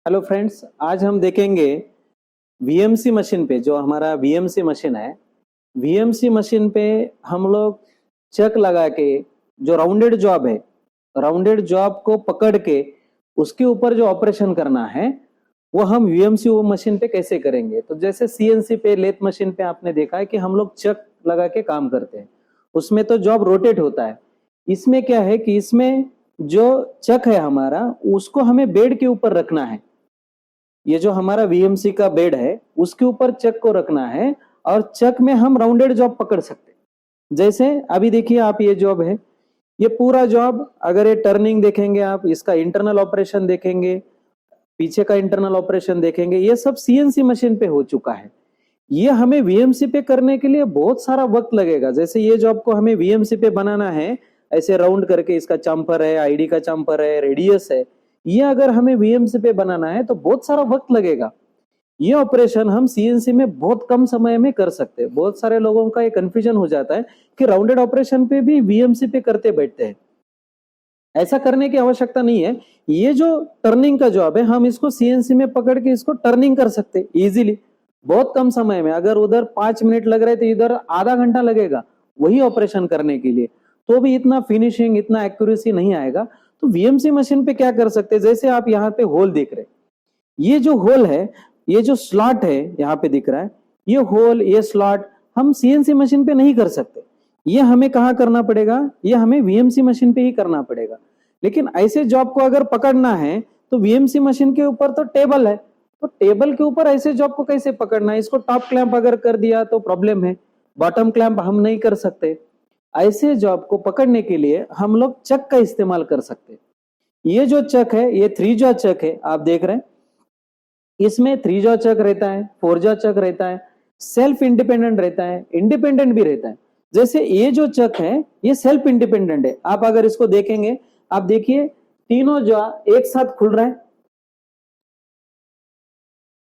Hello friends, आज हम देखेंगे वीएमसी मशीन पे। जो हमारा वीएमसी मशीन है, वीएमसी मशीन पे हम लोग चक लगा के जो राउंडेड जॉब है, राउंडेड जॉब को पकड़ के उसके ऊपर जो ऑपरेशन करना है वो हम वीएमसी वो मशीन पे कैसे करेंगे। तो जैसे सीएनसी पे, लेथ मशीन पे आपने देखा है कि हम लोग चक लगा के काम करते हैं, उसमें तो जॉब रोटेट होता है। इसमें क्या है कि इसमें जो चक है हमारा, उसको हमें बेड के ऊपर रखना है। ये जो हमारा वीएमसी का बेड है उसके ऊपर चक को रखना है और चक में हम राउंडेड जॉब पकड़ सकते हैं। जैसे अभी देखिए आप, ये जॉब है, ये पूरा जॉब, अगर ये टर्निंग देखेंगे आप, इसका इंटरनल ऑपरेशन देखेंगे, पीछे का इंटरनल ऑपरेशन देखेंगे, ये सब सीएनसी मशीन पे हो चुका है। ये हमें वीएमसी पे करने के लिए बहुत सारा वक्त लगेगा। जैसे ये जॉब को हमें वीएमसी पे बनाना है, ऐसे राउंड करके, इसका चंपर है, आईडी का चंपर है, रेडियस है, ये अगर हमें वीएमसी पे बनाना है तो बहुत सारा वक्त लगेगा। ये ऑपरेशन हम सीएनसी में बहुत कम समय में कर सकते हैं। बहुत सारे लोगों का ये कंफ्यूजन हो जाता है कि राउंडेड ऑपरेशन पे भी वीएमसी पे करते बैठते हैं। ऐसा करने की आवश्यकता नहीं है। ये जो टर्निंग का जॉब है, हम इसको सीएनसी में पकड़ के इसको टर्निंग कर सकते हैं इजीली, बहुत कम समय में। अगर उधर 5 मिनट लग रहे तो इधर आधा घंटा लगेगा वही ऑपरेशन करने के लिए, तो भी इतना फिनिशिंग, इतना एक्यूरेसी नहीं आएगा। तो वीएमसी मशीन पे क्या कर सकते हैं, जैसे आप यहाँ पे होल देख रहे, ये जो होल है, ये जो स्लॉट है यहाँ पे दिख रहा है, ये होल, ये स्लॉट हम सीएनसी मशीन पे नहीं कर सकते। ये हमें कहाँ करना पड़ेगा, ये हमें वीएमसी मशीन पे ही करना पड़ेगा। लेकिन ऐसे जॉब को अगर पकड़ना है तो वीएमसी मशीन के ऊपर तो टेबल है, तो टेबल के ऊपर ऐसे जॉब को कैसे पकड़ना है। इसको टॉप क्लैंप अगर कर दिया तो प्रॉब्लम है, बॉटम क्लैंप हम नहीं कर सकते। ऐसे जॉब को पकड़ने के लिए हम लोग चक का इस्तेमाल कर सकते हैं। ये जो चक है, ये 3 जॉ चक है, आप देख रहे हैं। इसमें 3 जॉ चक रहता है, 4 जॉ चक रहता है, सेल्फ इंडिपेंडेंट रहता है, इंडिपेंडेंट भी रहता है। जैसे ये जो चक है ये सेल्फ इंडिपेंडेंट है। आप अगर इसको देखेंगे, आप देखिए तीनों जॉ एक साथ खुल रहा है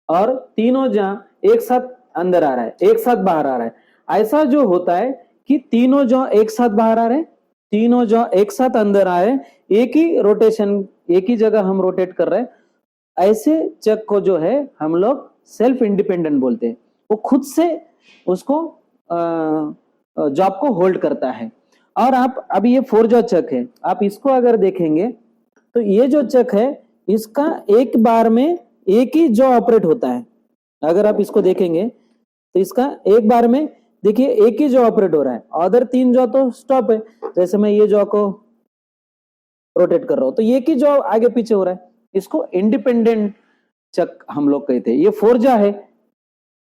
और तीनों जॉ एक साथ अंदर आ रहा है, एक साथ बाहर आ रहा है। ऐसा जो होता है कि तीनों जॉ एक साथ बाहर आ रहे हैं, तीनों जॉ एक साथ अंदर आ रहे हैं, एक ही रोटेशन, एक ही जगह हम रोटेट कर रहे हैं। ऐसे चक को जो है हम लोग सेल्फ इंडिपेंडेंट बोलते हैं। वो खुद से उसको जॉब को होल्ड करता है। और आप अभी ये 4 जॉ चक है, आप इसको अगर देखेंगे तो ये जो चक है इसका एक बार में एक ही जॉ ऑपरेट होता है। अगर आप इसको देखेंगे तो इसका एक बार में देखिए एक ही जॉ ऑपरेट हो रहा है, अदर 3 जॉ तो स्टॉप है। जैसे मैं ये जॉ को रोटेट कर रहा हूं तो ये की जॉ आगे पीछे हो रहा है, इसको इंडिपेंडेंट चक हम लोग कहते हैं। ये 4 जॉ है,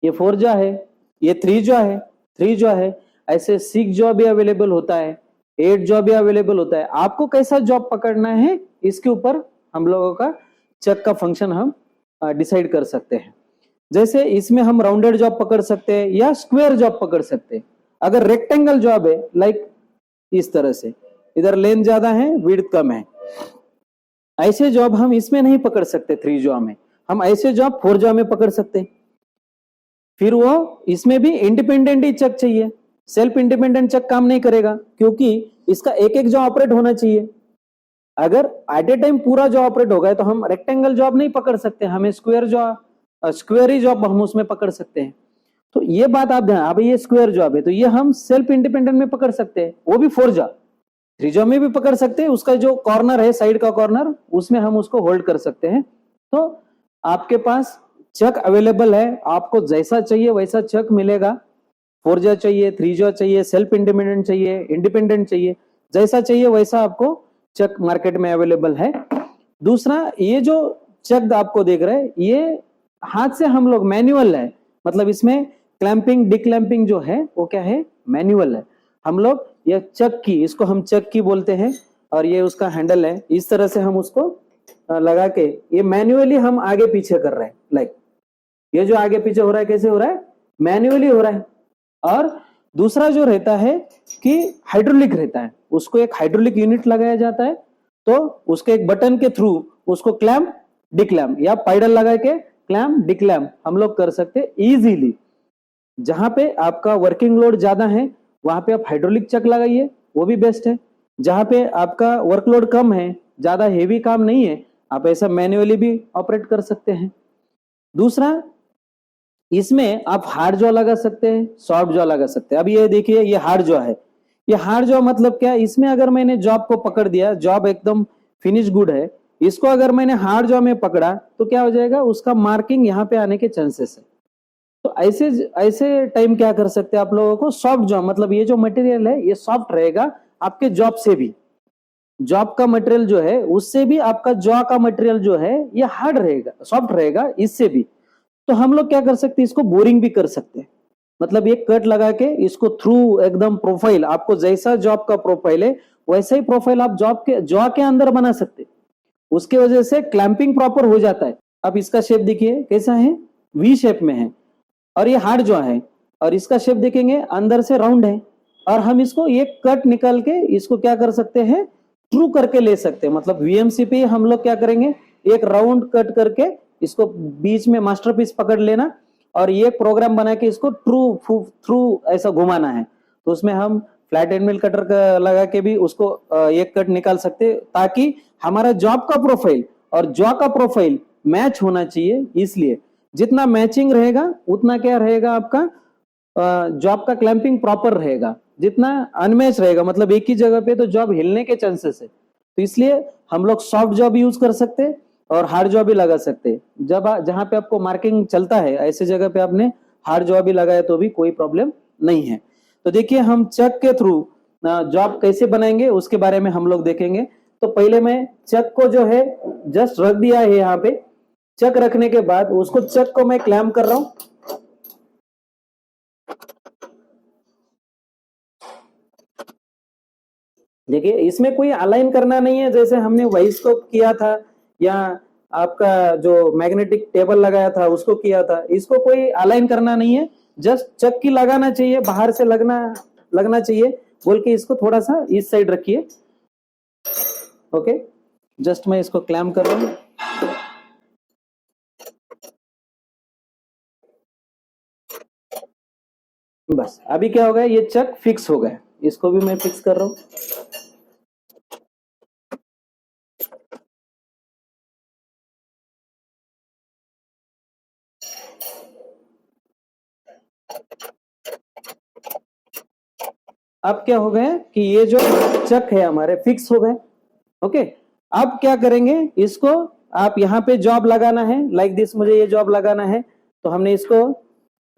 ये 4 जॉ है, ये 3 जॉ है, 3 जॉ है। ऐसे 6 जॉ भी अवेलेबल होता है, 8 जॉ भी अवेलेबल होता है। आपको कैसा जॉब पकड़ना है इसके ऊपर हम लोगों का चक का फंक्शन हम डिसाइड कर सकते हैं। जैसे इसमें हम राउंडेड जॉब पकड़ सकते हैं या स्क्वायर जॉब पकड़ सकते हैं। अगर रेक्टेंगल जॉब है, लाइक इस तरह से, इधर लेंथ ज्यादा है, विड्थ कम है, ऐसे जॉब हम इसमें नहीं पकड़ सकते 3 जॉ में। हम ऐसे जॉब 4 जॉ में पकड़ सकते हैं। फिर वो इसमें भी इंडिपेंडेंट ही चक चाहिए, सेल्फ इंडिपेंडेंट चक काम नहीं करेगा, क्योंकि इसका एक एक जॉब ऑपरेट होना चाहिए। अगर एट ए टाइम पूरा जॉब ऑपरेट हो गया तो हम रेक्टेंगल जॉब नहीं पकड़ सकते, हमें स्क्वायर ही जॉब हम उसमें पकड़ सकते हैं। तो ये बात आप ध्यान, अब ये स्क्वायर जॉब है तो ये हम सेल्फ इंडिपेंडेंट में पकड़ सकते हैं, वो भी 4 जॉब। 3 जॉब में भी पकड़ सकते हैं, उसका जो कॉर्नर है, साइड का कॉर्नर, उसमें हम उसको होल्ड कर सकते हैं। तो आपके पास चक अवेलेबल है, आपको जैसा चाहिए वैसा चक मिलेगा। 4 जॉ चाहिए, 3 जॉ चाहिए, सेल्फ इंडिपेंडेंट चाहिए, इंडिपेंडेंट चाहिए, जैसा चाहिए वैसा आपको चक मार्केट में अवेलेबल है। दूसरा, ये जो चक आपको देख रहे हैं, ये हाथ से हम लोग मैनुअल है, मतलब इसमें क्लैंपिंग डिक्लैंपिंग जो है वो क्या है, मैनुअल है। हम लोग ये चक की, इसको हम चक की बोलते हैं, और ये उसका हैंडल है, इस तरह से हम उसको लगा के ये मैन्युअली हम आगे पीछे कर रहे हैं। लाइक ये जो आगे पीछे हो रहा है, कैसे हो रहा है, मैन्युअली हो रहा है। और दूसरा जो रहता है कि हाइड्रोलिक रहता है, उसको एक हाइड्रोलिक यूनिट लगाया जाता है, तो उसके एक बटन के थ्रू उसको क्लैंप डिक्लैंप या पाइडल लगा के क्लैंप डिक्लैंप हम लोग कर सकते हैं इजीली। जहां पे आपका वर्किंग लोड ज्यादा है वहां पे आप हाइड्रोलिक चक लगाइए, वो भी बेस्ट है। जहां पे आपका वर्कलोड कम है, ज्यादा हेवी काम नहीं है, आप ऐसा मैन्युअली भी ऑपरेट कर सकते हैं। दूसरा, इसमें आप हार्ड जॉ लगा सकते हैं, सॉफ्ट जॉ लगा सकते हैं। अब ये देखिए, ये हार्ड जॉ है। ये हार्ड जॉ मतलब क्या, इसमें अगर मैंने जॉब को पकड़ दिया, जॉब एकदम फिनिश गुड है, इसको अगर मैंने हार्ड जॉ में पकड़ा तो क्या हो जाएगा, उसका मार्किंग यहाँ पे आने के चांसेस है। तो ऐसे ऐसे टाइम क्या कर सकते हैं आप लोगों को, सॉफ्ट जॉब, मतलब ये जो मटेरियल है ये सॉफ्ट रहेगा आपके जॉब से भी, जॉब का मटेरियल जो है उससे भी आपका जॉ का मटेरियल जो है ये हार्ड रहेगा, सॉफ्ट रहेगा इससे भी। तो हम लोग क्या कर सकते हैं, इसको बोरिंग भी कर सकते हैं। मतलब एक कट लगा के इसको थ्रू एकदम प्रोफाइल, आपको जैसा जॉब का प्रोफाइल है वैसा ही प्रोफाइल आप जॉब के जॉ के अंदर बना सकते हैं। उसके वजह से क्लैंपिंग प्रॉपर हो जाता है। अब इसका शेप देखिए कैसा है, वी शेप में है, और ये हार्ड जॉ है, और इसका शेप देखेंगे अंदर से राउंड है। और हम इसको एक कट निकाल के इसको क्या कर सकते हैं, ट्रू करके ले सकते हैं। मतलब वीएमसी पे हम लोग क्या करेंगे, एक राउंड कट करके इसको बीच में मास्टरपीस पकड़ लेना, और ये प्रोग्राम बना के इसको थ्रू ऐसा घुमाना है। तो उसमें हम फ्लैट एंड मिल कटर का लगा के भी उसको एक कट निकाल सकते, ताकि हमारा जॉब का प्रोफाइल और जॉ का प्रोफाइल मैच होना चाहिए। इसलिए जितना मैचिंग रहेगा उतना क्या रहेगा, आपका जॉब का क्लैंपिंग प्रॉपर रहेगा। जितना अनमैच रहेगा, मतलब एक ही जगह पे, तो जॉब हिलने के चांसेस है। तो इसलिए हम लोग सॉफ्ट जॉब यूज कर सकते हैं और हार्ड जॉब भी लगा सकते हैं। जब जहां पे आपको मार्किंग चलता है ऐसे जगह पे आपने हार्ड जॉब भी लगाया तो भी कोई प्रॉब्लम नहीं है। तो देखिए, हम चक के थ्रू जॉब कैसे बनाएंगे उसके बारे में हम लोग देखेंगे। तो पहले मैं चक को जो है जस्ट रख दिया है यहाँ पे। चक रखने के बाद उसको, चक को मैं क्लैम्प कर रहा हूं। देखिए, इसमें कोई अलाइन करना नहीं है जैसे हमने वाइस्कोप किया था, या आपका जो मैग्नेटिक टेबल लगाया था उसको किया था। इसको कोई अलाइन करना नहीं है, जस्ट चक की लगाना चाहिए, बाहर से लगना चाहिए बोल के इसको थोड़ा सा इस साइड रखिए। ओके, जस्ट मैं इसको क्लैम्प कर रहा हूं। बस अभी क्या हो गया, ये चक फिक्स हो गया। इसको भी मैं फिक्स कर रहा हूं। अब क्या हो गया कि ये जो चक है हमारे फिक्स हो गए। ओके, अब क्या करेंगे, इसको आप यहाँ पे जॉब लगाना है, लाइक दिस, मुझे ये जॉब लगाना है। तो हमने इसको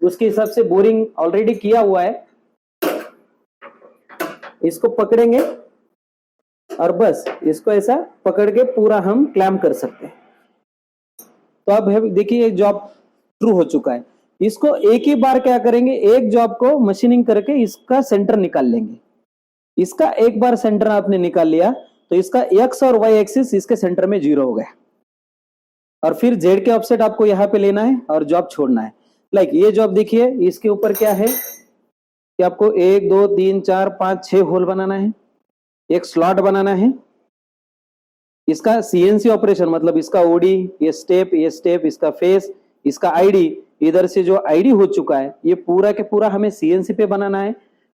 उसके हिसाब से बोरिंग ऑलरेडी किया हुआ है। इसको पकड़ेंगे और बस इसको ऐसा पकड़ के पूरा हम क्लैम्प कर सकते हैं। तो अब देखिए, ये जॉब ट्रू हो चुका है। इसको एक ही बार क्या करेंगे, एक जॉब को मशीनिंग करके इसका सेंटर निकाल लेंगे। इसका एक बार सेंटर आपने निकाल लिया तो इसका एक्स और वाई एक्सिस इसके सेंटर में 0 हो गया। और फिर जेड के ऑफसेट आपको यहाँ पे लेना है और जॉब छोड़ना है। लाइक ये जॉब देखिए, इसके ऊपर क्या है कि आपको 1 2 3 4 5 6 होल बनाना है, एक स्लॉट बनाना है। इसका सीएनसी ऑपरेशन, मतलब इसका ओडी, ये स्टेप, इसका फेस, इसका आईडी, इधर से जो आईडी हो चुका है ये पूरा के पूरा हमें सीएनसी पे बनाना है।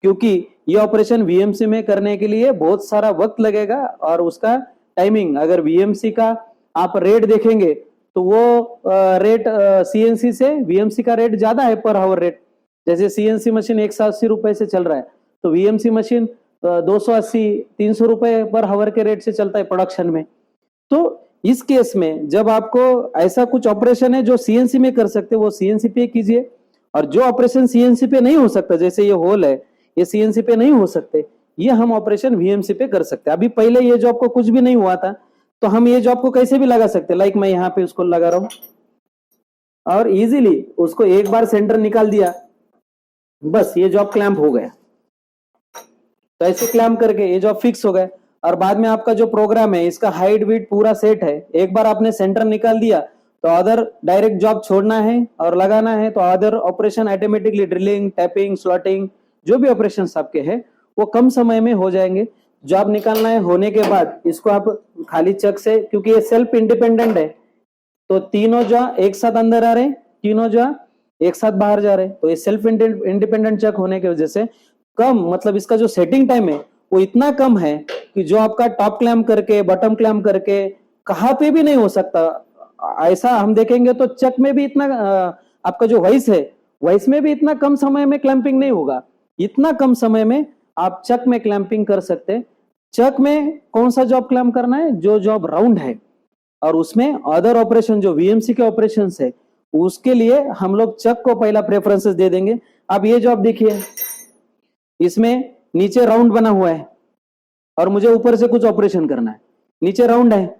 क्योंकि ये ऑपरेशन वीएमसी में करने के लिए बहुत सारा वक्त लगेगा, और उसका टाइमिंग, अगर वीएमसी का आप रेट देखेंगे तो वो रेट सीएनसी से वीएमसी का रेट ज्यादा है पर आवर रेट। जैसे सीएनसी मशीन 180 रुपए से चल रहा है, तो वीएमसी मशीन 280 300 रुपए पर आवर के रेट से चलता है प्रोडक्शन में। तो इस केस में जब आपको ऐसा कुछ ऑपरेशन है जो सीएनसी में कर सकते, वो सीएनसी पे कीजिए। और जो ऑपरेशन सीएनसी पे नहीं हो सकता, जैसे ये होल है, ये सीएनसी पे नहीं हो सकते, ये हम ऑपरेशन वीएमसी पे कर सकते हैं। अभी पहले ये जॉब को कुछ भी नहीं हुआ था, तो हम ये जॉब को कैसे भी लगा सकते। लाइक मैं यहाँ पे उसको लगा रहा हूं और इजीली उसको एक बार सेंटर निकाल दिया, बस ये जॉब क्लैंप हो गया। तो ऐसे क्लैंप करके ये जॉब फिक्स हो गया। और बाद में आपका जो प्रोग्राम है इसका हाइट विड्थ पूरा सेट है। एक बार आपने सेंटर निकाल दिया तो अदर डायरेक्ट जॉब छोड़ना है और लगाना है, तो other operation automatically, drilling, tapping, slotting, जो भी ऑपरेशन आपके हैं वो कम समय में हो जाएंगे। जॉब निकालना है, होने के बाद इसको आप खाली चक से, क्योंकि ये सेल्फ इंडिपेंडेंट है, तो तीनों जो एक साथ अंदर आ रहे हैं, तीनों जो एक साथ बाहर जा रहे हैं, तो ये सेल्फ इंडिपेंडेंट चक होने की वजह से कम, मतलब इसका जो सेटिंग टाइम है वो इतना कम है कि जो आपका टॉप क्लैम्प करके, बॉटम क्लैम्प करके, कहाँ पे भी नहीं हो सकता। ऐसा हम देखेंगे तो चक में भी इतना आपका जो वाइस है, वाइस में भी इतना कम समय में क्लैंपिंग नहीं होगा। इतना कम समय में आप चक में क्लैंपिंग कर सकते हैं। चक में कौन सा जॉब क्लैम्प करना है? जो जॉब राउंड है, और उसमें अदर ऑपरेशन जो वीएमसी के ऑपरेशन है उसके लिए हम लोग चक को पहला प्रेफरेंसेस दे देंगे। अब ये जॉब देखिए, इसमें नीचे राउंड बना हुआ है और मुझे ऊपर से कुछ ऑपरेशन करना है। नीचे राउंड है,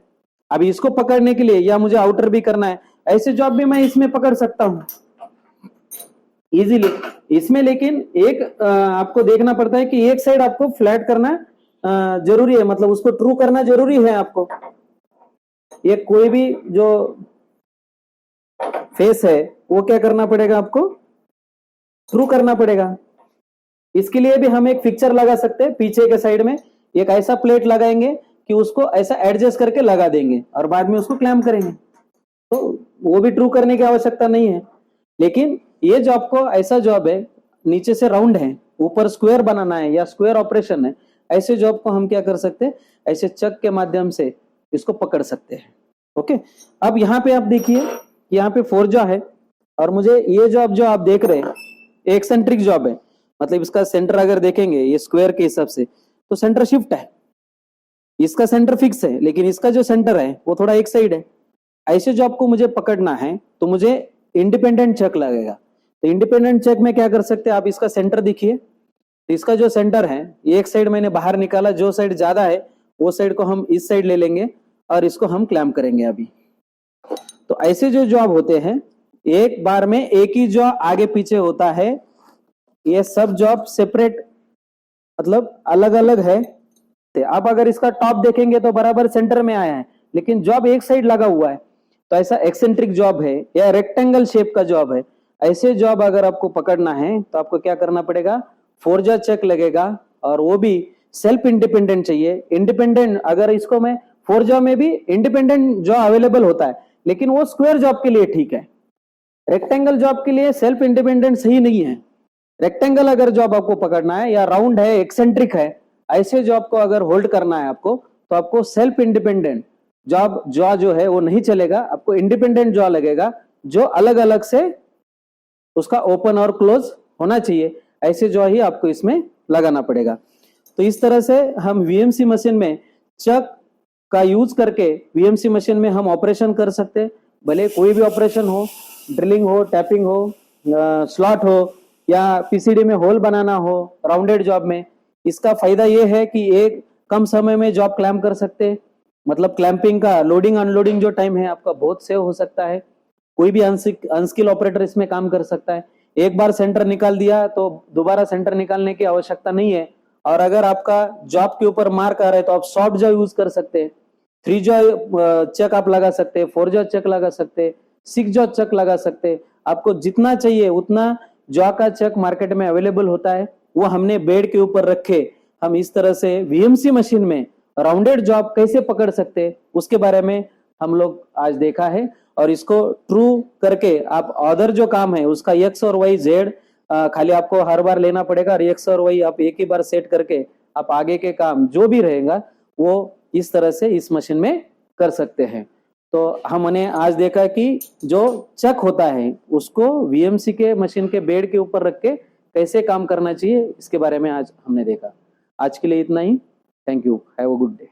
अभी इसको पकड़ने के लिए या मुझे आउटर भी करना है, ऐसे जॉब भी मैं इसमें पकड़ सकता हूं इजीली इसमें। लेकिन एक आपको देखना पड़ता है कि एक साइड आपको फ्लैट करना जरूरी है, मतलब उसको ट्रू करना जरूरी है आपको। ये कोई भी जो फेस है वो क्या करना पड़ेगा? आपको ट्रू करना पड़ेगा। इसके लिए भी हम एक फिक्चर लगा सकते हैं, पीछे के साइड में एक ऐसा प्लेट लगाएंगे कि उसको ऐसा एडजस्ट करके लगा देंगे और बाद में उसको क्लैम्प करेंगे, तो वो भी ट्रू करने की आवश्यकता नहीं है। लेकिन ये जॉब को ऐसा जॉब है, नीचे से राउंड है, ऊपर स्क्वायर बनाना है या स्क्वायर ऑपरेशन है, ऐसे जॉब को हम क्या कर सकते हैं? ऐसे चक के माध्यम से इसको पकड़ सकते हैं। ओके, अब यहाँ पे आप देखिए, यहाँ पे फोर्जा है और मुझे ये जॉब जो आप देख रहे हैं एक्सेंट्रिक जॉब है, मतलब इसका सेंटर अगर देखेंगे ये स्क्वायर के हिसाब से तो सेंटर शिफ्ट है, इसका सेंटर फिक्स है, लेकिन इसका जो सेंटर है वो थोड़ा एक साइड है। ऐसे जॉब को मुझे पकड़ना है तो मुझे इंडिपेंडेंट चेक लगेगा। तो इंडिपेंडेंट चेक में क्या कर सकते हैं? आप इसका सेंटर देखिए, तो इसका जो सेंटर है एक साइड मैंने बाहर निकाला, जो साइड ज्यादा है वो साइड को हम इस साइड ले लेंगे और इसको हम क्लैम्प करेंगे अभी। तो ऐसे जो जॉब होते हैं एक बार में एक ही जॉब आगे पीछे होता है, ये सब जॉब सेपरेट मतलब अलग अलग है। आप अगर इसका टॉप देखेंगे तो बराबर सेंटर में आया है, लेकिन जॉब एक साइड लगा हुआ है, तो ऐसा एक्सेंट्रिक जॉब है या रेक्टेंगल शेप का जॉब है। ऐसे जॉब अगर आपको पकड़ना है तो आपको क्या करना पड़ेगा? फोर्जा चेक लगेगा और वो भी सेल्फ इंडिपेंडेंट चाहिए। इंडिपेंडेंट अगर इसको मैं फोर्जा में भी इंडिपेंडेंट जो अवेलेबल होता है, लेकिन वो स्क्वायर जॉब के लिए ठीक है, रेक्टेंगल जॉब के लिए सेल्फ इंडिपेंडेंट सही नहीं है। रेक्टेंगल अगर जॉब आपको पकड़ना है या राउंड है, एक्सेंट्रिक है, ऐसे जॉब को अगर होल्ड करना है आपको, तो आपको सेल्फ इंडिपेंडेंट जॉब जो है वो नहीं चलेगा, आपको इंडिपेंडेंट जॉब लगेगा जो अलग अलग से उसका ओपन और क्लोज होना चाहिए। ऐसे जॉब ही आपको इसमें लगाना पड़ेगा। तो इस तरह से हम वीएमसी मशीन में चक का यूज करके वीएमसी मशीन में हम ऑपरेशन कर सकते हैं, भले कोई भी ऑपरेशन हो, ड्रिलिंग हो, टैपिंग हो, स्लॉट हो या पीसीडी में होल बनाना हो राउंडेड जॉब में। इसका फायदा ये है कि एक कम समय में जॉब क्लैम्प कर सकते हैं, मतलब क्लैंपिंग का लोडिंग अनलोडिंग जो टाइम है आपका बहुत सेव हो सकता है। कोई भी अनस्किल ऑपरेटर इसमें काम कर सकता है। एक बार सेंटर निकाल दिया तो दोबारा सेंटर निकालने की आवश्यकता नहीं है। और अगर आपका जॉब के ऊपर मार्क आ रहा है तो आप सॉफ्ट जॉ यूज कर सकते हैं, 3 जॉ चेक आप लगा सकते हैं, 4 जॉ चेक लगा सकते हैं, 6 जॉ चेक लगा सकते हैं। आपको जितना चाहिए उतना जॉ का चेक मार्केट में अवेलेबल होता है, वो हमने बेड के ऊपर रखे। हम इस तरह से वीएमसी मशीन में राउंडेड जॉब कैसे पकड़ सकते हैं उसके बारे में हम लोग आज देखा है। और इसको ट्रू करके आप अदर जो काम है उसका एक्स और वाई जेड खाली आपको हर बार लेना पड़ेगा, और एक्स और वाई आप एक ही बार सेट करके आप आगे के काम जो भी रहेगा वो इस तरह से इस मशीन में कर सकते हैं। तो हमने आज देखा कि जो चक होता है उसको वीएमसी के मशीन के बेड के ऊपर रख के कैसे काम करना चाहिए, इसके बारे में आज हमने देखा। आज के लिए इतना ही। Thank you, have a good day.